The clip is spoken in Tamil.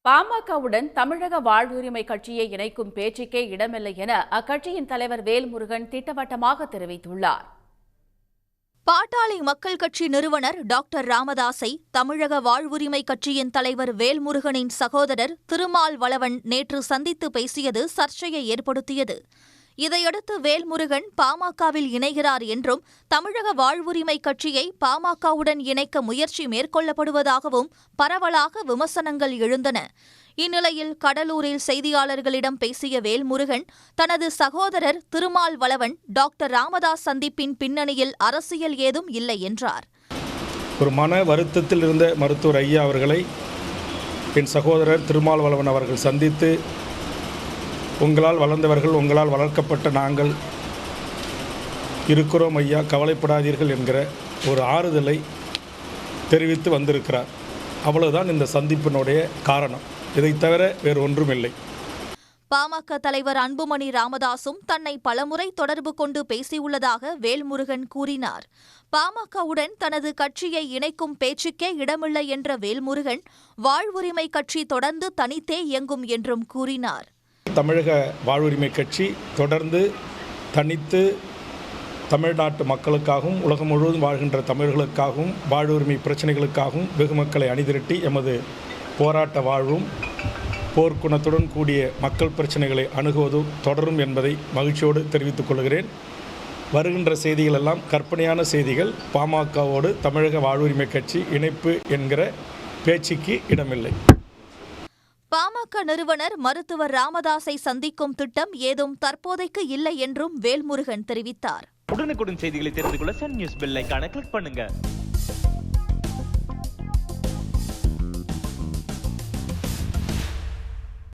பாமகவுடன் தமிழக வாழ்வுரிமை கட்சியை இணைக்கும் பேச்சுக்கே இடமில்லை என அக்கட்சியின் தலைவர் வேல்முருகன் திட்டவட்டமாக தெரிவித்துள்ளார். பாட்டாளி மக்கள் கட்சி நிறுவனர் டாக்டர் ராமதாஸை தமிழக வாழ்வுரிமை கட்சியின் தலைவர் வேல்முருகனின் சகோதரர் திருமால்வளவன் நேற்று சந்தித்து பேசியது சர்ச்சையை ஏற்படுத்தியது. இதையடுத்து வேல்முருகன் பாமகவில் இணைகிறார் என்றும் தமிழக வாழ்வுரிமை கட்சியை பாமகவுடன் இணைக்க முயற்சி மேற்கொள்ளப்படுவதாகவும் பரவலாக விமர்சனங்கள் எழுந்தன. இந்நிலையில் கடலூரில் செய்தியாளர்களிடம் பேசிய வேல்முருகன் தனது சகோதரர் திருமால்வளவன் டாக்டர் ராமதாஸ் சந்திப்பின் பின்னணியில் அரசியல் ஏதும் இல்லை என்றார். ஒரு மன வருத்தத்தில் இருந்த மருத்துவர் ஐயா அவர்களை என் சகோதரர் திருமால்வளவன் அவர்கள் சந்தித்து, உங்களால் வளர்ந்தவர்கள், உங்களால் வளர்க்கப்பட்ட நாங்கள் இருக்கிறோம் ஐயா, கவலைப்படாதீர்கள் என்கிற ஒரு ஆறுதலை தெரிவித்து வந்திருக்கிறார். அவ்வளவுதான் இந்த சந்திப்பினுடைய காரணம். இதை தவிர வேறு ஒன்றும் இல்லை. பாமக தலைவர் அன்புமணி ராமதாசும் தன்னை பலமுறை தொடர்பு கொண்டு பேசியுள்ளதாக வேல்முருகன் கூறினார். பாமகவுடன் தனது கட்சியை இணைக்கும் பேச்சுக்கே இடமில்லை என்ற வேல்முருகன் வாழ்வுரிமை கட்சி தொடர்ந்து தனித்தே இயங்கும் என்றும் கூறினார். தமிழக வாழ்வுரிமை கட்சி தொடர்ந்து தனித்து தமிழ்நாட்டு மக்களுக்காகவும் உலகம் முழுவதும் வாழ்கின்ற தமிழர்களுக்காகவும் வாழ்வுரிமை பிரச்சனைகளுக்காகவும் வெகு மக்களை அணிதிரட்டி எமது போராட்ட வாழ்வும் போர்க்குணத்துடன் கூடிய மக்கள் பிரச்சனைகளை அணுகுவதும் தொடரும் என்பதை மகிழ்ச்சியோடு தெரிவித்துக் கொள்கிறேன். வருகின்ற செய்திகள் எல்லாம் கற்பனையான செய்திகள். பாமகவோடு தமிழக வாழ்வுரிமை கட்சி இணைப்பு என்கிற பேச்சுக்கு இடமில்லை. பாமக நிறுவனர் மருத்துவர் ராமதாஸை சந்திக்கும் திட்டம் ஏதும் தற்போதைக்கு இல்லை என்றும் வேல்முருகன் தெரிவித்தார். உடனுக்குடன் செய்திகளை தெரிந்து கொள்ள சன் நியூஸ் பெல் ஐகானை கிளிக் பண்ணுங்க.